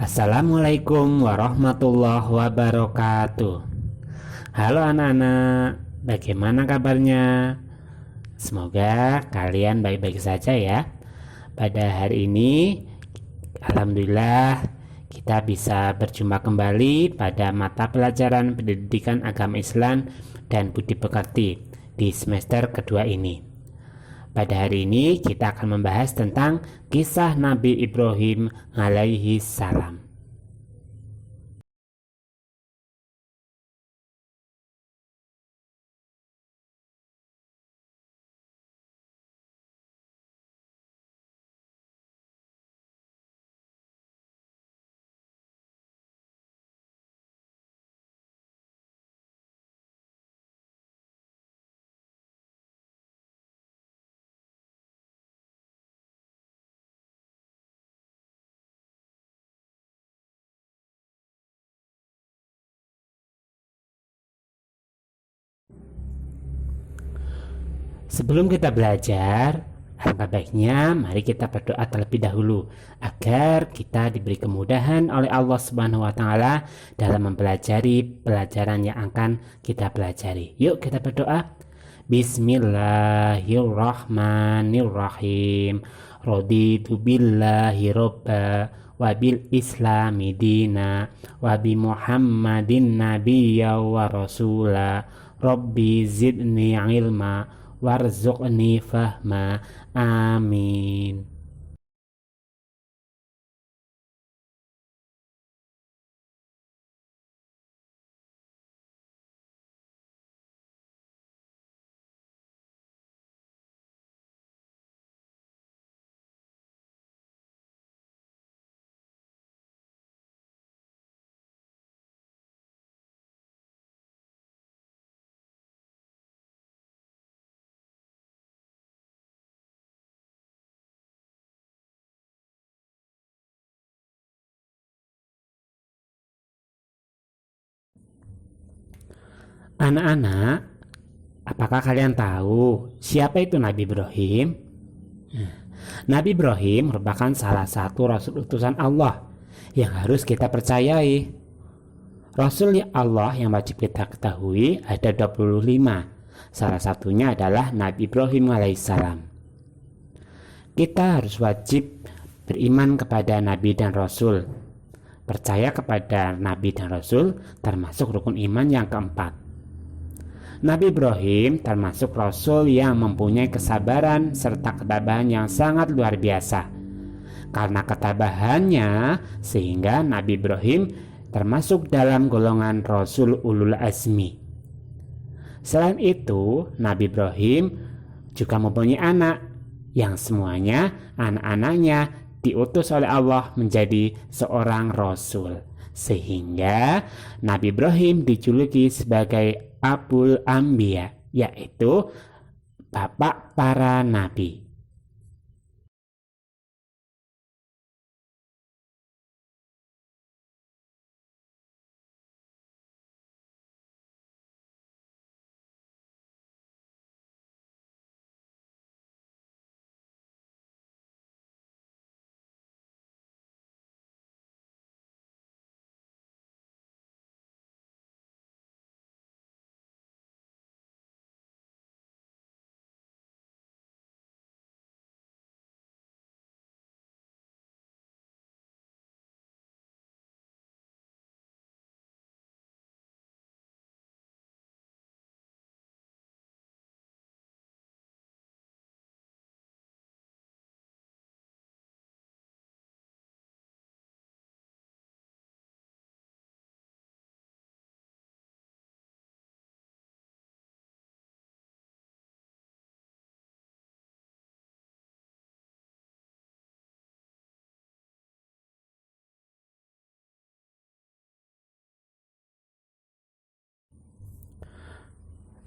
Assalamualaikum warahmatullahi wabarakatuh. Halo anak-anak, bagaimana kabarnya? Semoga kalian baik-baik saja ya. Pada hari ini, alhamdulillah kita bisa berjumpa kembali pada mata pelajaran pendidikan agama Islam dan budi pekerti di semester kedua ini. Pada hari ini kita akan membahas tentang kisah Nabi Ibrahim alaihi salam. Sebelum kita belajar, alangkah baiknya mari kita berdoa terlebih dahulu agar kita diberi kemudahan oleh Allah Subhanahu wa taala dalam mempelajari pelajaran yang akan kita pelajari. Yuk kita berdoa. Bismillahirrahmanirrahim. Raditu billahi robba wa bil islami dina wa bi Muhammadin nabiyya wa rasula. Rabbi zidni ilma warzuqni fahma. Amin. Anak-anak, apakah kalian tahu siapa itu Nabi Ibrahim? Nabi Ibrahim merupakan salah satu rasul utusan Allah yang harus kita percayai. Rasul Allah yang wajib kita ketahui ada 25. Salah satunya adalah Nabi Ibrahim alaihissalam. Kita harus wajib beriman kepada Nabi dan Rasul. Percaya kepada Nabi dan Rasul termasuk rukun iman yang keempat. Nabi Ibrahim termasuk Rasul yang mempunyai kesabaran serta ketabahan yang sangat luar biasa. Karena ketabahannya, sehingga Nabi Ibrahim termasuk dalam golongan Rasul Ulul Azmi. Selain itu, Nabi Ibrahim juga mempunyai anak yang semuanya anak-anaknya diutus oleh Allah menjadi seorang Rasul. Sehingga Nabi Ibrahim dijuluki sebagai Abul Anbiya, yaitu bapak para nabi.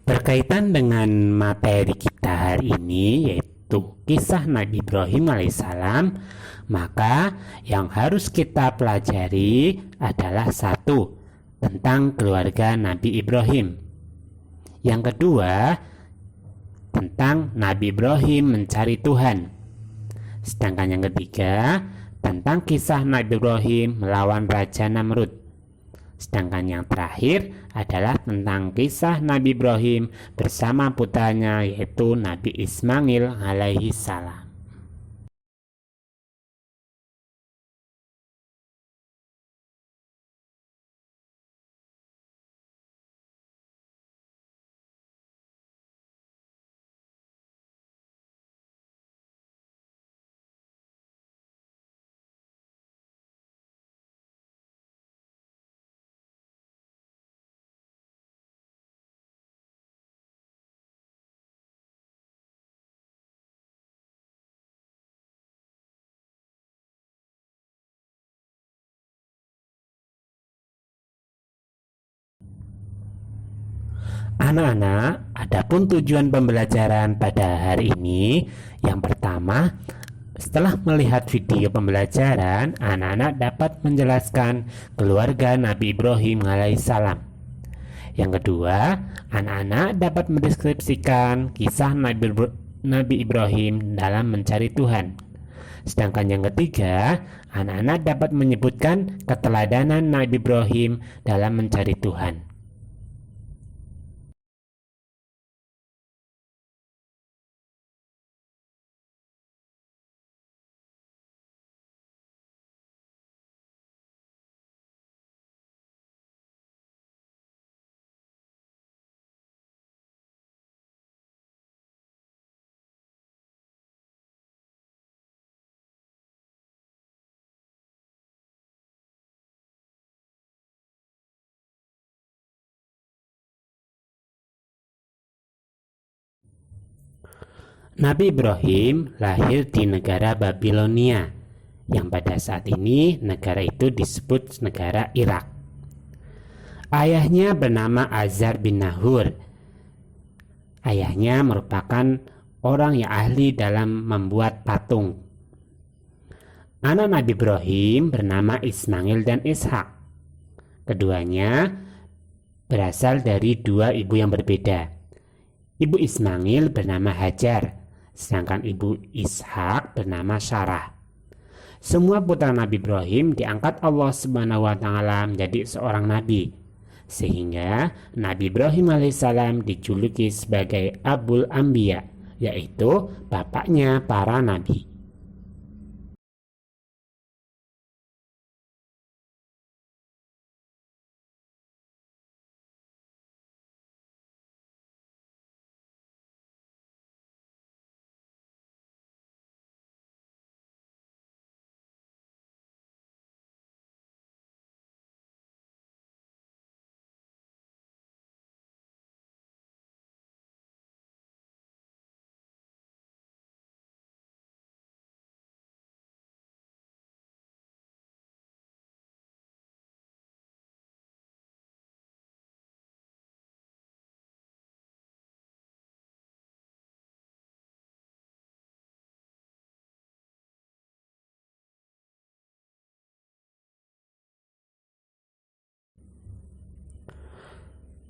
Berkaitan dengan materi kita hari ini, yaitu kisah Nabi Ibrahim alaihissalam, maka yang harus kita pelajari adalah satu, tentang keluarga Nabi Ibrahim. Yang kedua, tentang Nabi Ibrahim mencari Tuhan. Sedangkan yang ketiga, tentang kisah Nabi Ibrahim melawan Raja Namrud. Sedangkan yang terakhir adalah tentang kisah Nabi Ibrahim bersama putranya yaitu Nabi Ismail alaihi salam. Anak-anak, adapun tujuan pembelajaran pada hari ini, yang pertama, setelah melihat video pembelajaran, anak-anak dapat menjelaskan keluarga Nabi Ibrahim alaihissalam. Yang kedua, anak-anak dapat mendeskripsikan kisah Nabi Ibrahim dalam mencari Tuhan. Sedangkan yang ketiga, anak-anak dapat menyebutkan keteladanan Nabi Ibrahim dalam mencari Tuhan. Nabi Ibrahim lahir di negara Babilonia, yang pada saat ini negara itu disebut negara Irak. Ayahnya bernama Azar bin Nahur. Ayahnya merupakan orang yang ahli dalam membuat patung. Anak Nabi Ibrahim bernama Ismail dan Ishak. Keduanya berasal dari dua ibu yang berbeda. Ibu Ismail bernama Hajar, sedangkan ibu Ishak bernama Sarah. Semua putra Nabi Ibrahim diangkat Allah Subhanahu wa taala menjadi seorang nabi, sehingga Nabi Ibrahim alaihissalam dijuluki sebagai Abul Anbiya, yaitu bapaknya para nabi.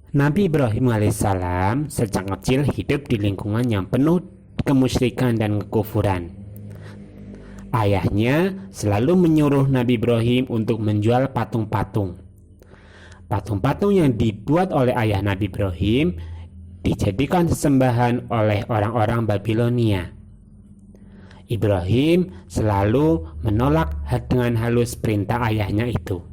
Nabi Ibrahim alaihissalam sejak kecil hidup di lingkungan yang penuh kemusyrikan dan kekufuran. Ayahnya selalu menyuruh Nabi Ibrahim untuk menjual patung-patung. Patung-patung yang dibuat oleh ayah Nabi Ibrahim dijadikan sesembahan oleh orang-orang Babilonia. Ibrahim selalu menolak dengan halus perintah ayahnya itu.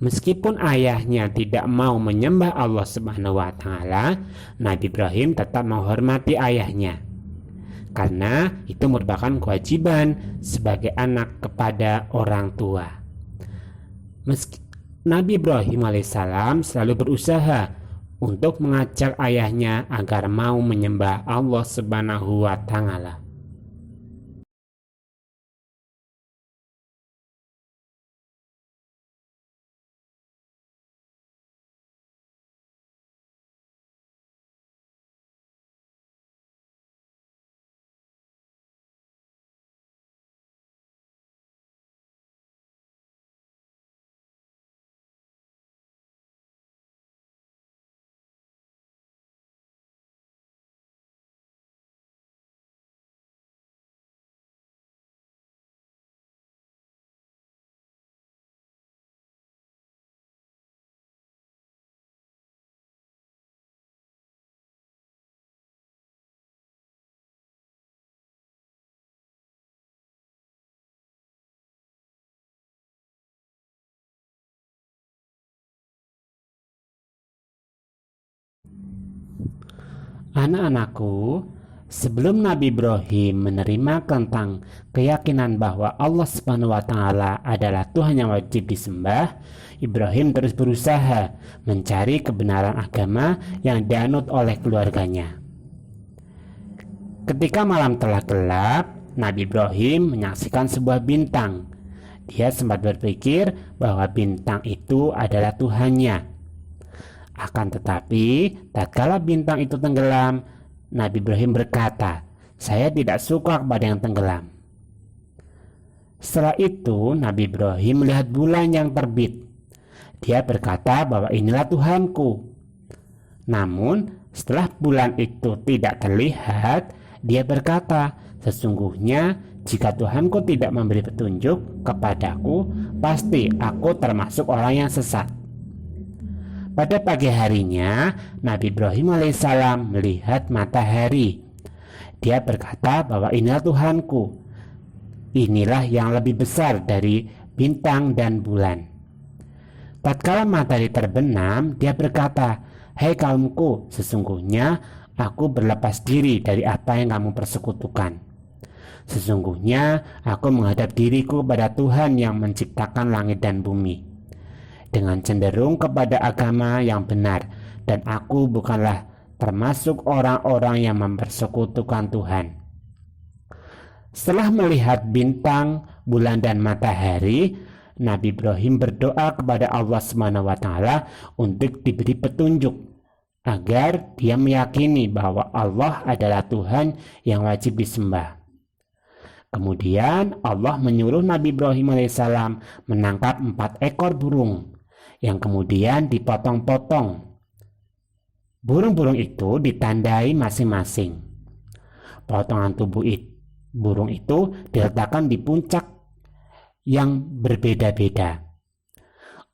Meskipun ayahnya tidak mau menyembah Allah Subhanahu wa taala, Nabi Ibrahim tetap menghormati ayahnya. Karena itu merupakan kewajiban sebagai anak kepada orang tua. Nabi Ibrahim alaihissalam selalu berusaha untuk mengajak ayahnya agar mau menyembah Allah Subhanahu wa taala. Anak-anakku, sebelum Nabi Ibrahim menerima tentang keyakinan bahwa Allah Subhanahu wa taala adalah Tuhan yang wajib disembah, Ibrahim terus berusaha mencari kebenaran agama yang dianut oleh keluarganya. Ketika malam telah gelap, Nabi Ibrahim menyaksikan sebuah bintang. Dia sempat berpikir bahwa bintang itu adalah Tuhannya. Akan tetapi, tatkala bintang itu tenggelam, Nabi Ibrahim berkata, "Saya tidak suka kepada yang tenggelam." Setelah itu, Nabi Ibrahim melihat bulan yang terbit. Dia berkata bahwa inilah Tuhanku. Namun, setelah bulan itu tidak terlihat, dia berkata, "Sesungguhnya jika Tuhanku tidak memberi petunjuk kepadaku, pasti aku termasuk orang yang sesat." Pada pagi harinya, Nabi Ibrahim alaihissalam melihat matahari. Dia berkata bahwa inilah Tuhanku. Inilah yang lebih besar dari bintang dan bulan. Tatkala matahari terbenam, dia berkata, "Hai kaumku, sesungguhnya aku berlepas diri dari apa yang kamu persekutukan. Sesungguhnya aku menghadap diriku kepada Tuhan yang menciptakan langit dan bumi, dengan cenderung kepada agama yang benar, dan aku bukanlah termasuk orang-orang yang mempersekutukan Tuhan." Setelah melihat bintang, bulan, dan matahari, Nabi Ibrahim berdoa kepada Allah SWT untuk diberi petunjuk agar dia meyakini bahwa Allah adalah Tuhan yang wajib disembah. Kemudian Allah menyuruh Nabi Ibrahim alaihissalam menangkap 4 ekor burung yang kemudian dipotong-potong. Burung-burung itu ditandai masing-masing. Potongan tubuh burung itu diletakkan di puncak yang berbeda-beda.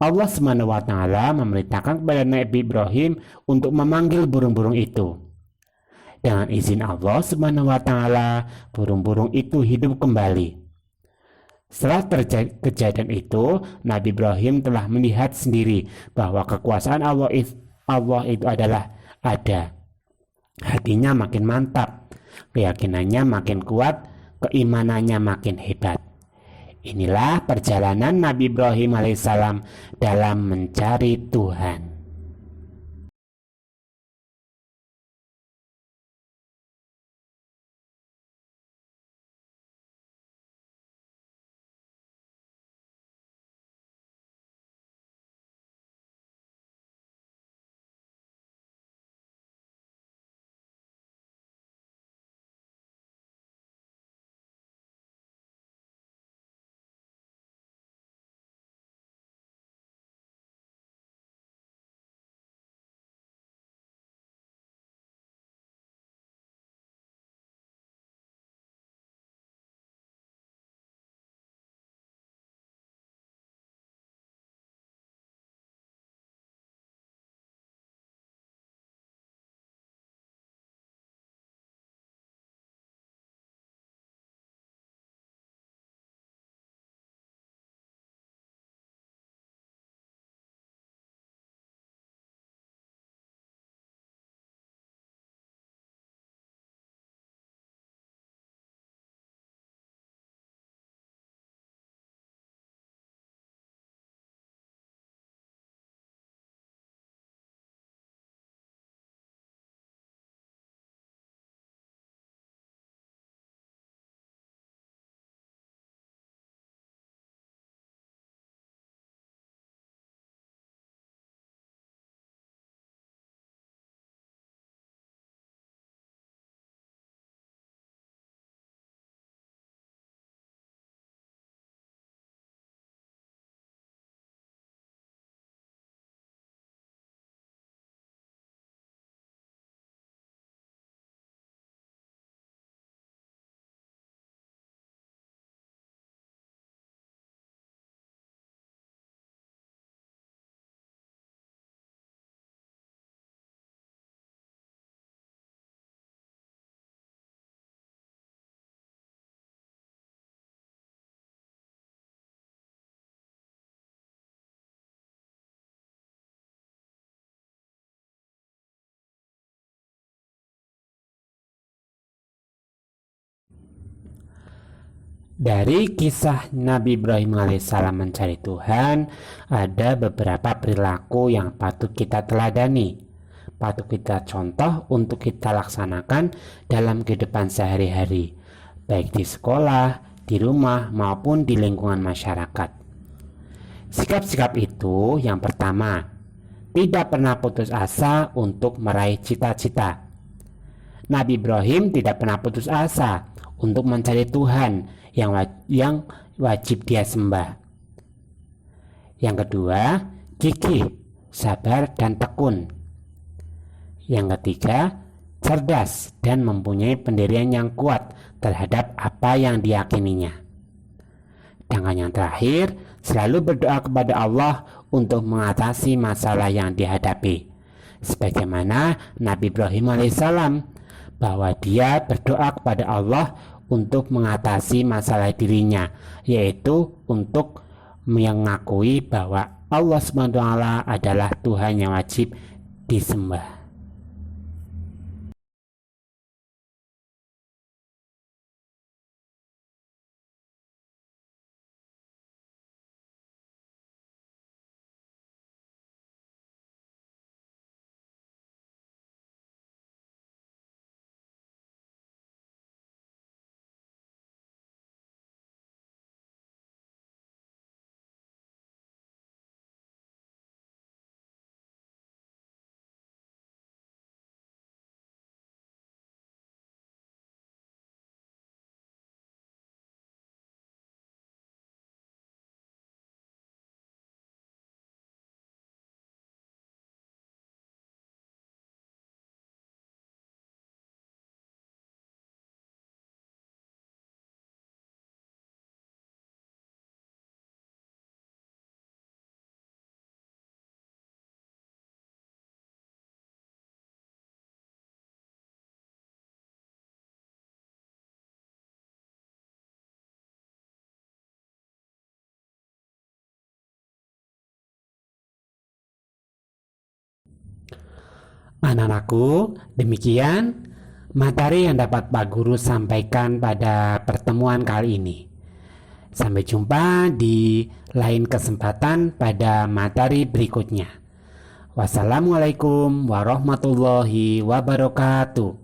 Allah SWT memerintahkan kepada Nabi Ibrahim untuk memanggil burung-burung itu. Dengan izin Allah SWT, burung-burung itu hidup kembali. Setelah terjadi kejadian itu, Nabi Ibrahim telah melihat sendiri bahwa kekuasaan Allah itu adalah ada. Hatinya makin mantap, keyakinannya makin kuat, keimanannya makin hebat. Inilah perjalanan Nabi Ibrahim alaihissalam dalam mencari Tuhan. Dari kisah Nabi Ibrahim alaihissalam mencari Tuhan, ada beberapa perilaku yang patut kita teladani, patut kita contoh untuk kita laksanakan dalam kehidupan sehari-hari, baik di sekolah, di rumah, maupun di lingkungan masyarakat. Sikap-sikap itu yang pertama, tidak pernah putus asa untuk meraih cita-cita. Nabi Ibrahim tidak pernah putus asa untuk mencari Tuhan yang wajib dia sembah. Yang kedua, gigih, sabar dan tekun. Yang ketiga, cerdas dan mempunyai pendirian yang kuat terhadap apa yang diyakininya. Dan yang terakhir, selalu berdoa kepada Allah untuk mengatasi masalah yang dihadapi. Sebagaimana Nabi Ibrahim alaihissalam, bahwa dia berdoa kepada Allah untuk mengatasi masalah dirinya, yaitu untuk mengakui bahwa Allah SWT adalah Tuhan yang wajib disembah. Anak-anakku, demikian materi yang dapat Pak Guru sampaikan pada pertemuan kali ini. Sampai jumpa di lain kesempatan pada materi berikutnya. Wassalamualaikum warahmatullahi wabarakatuh.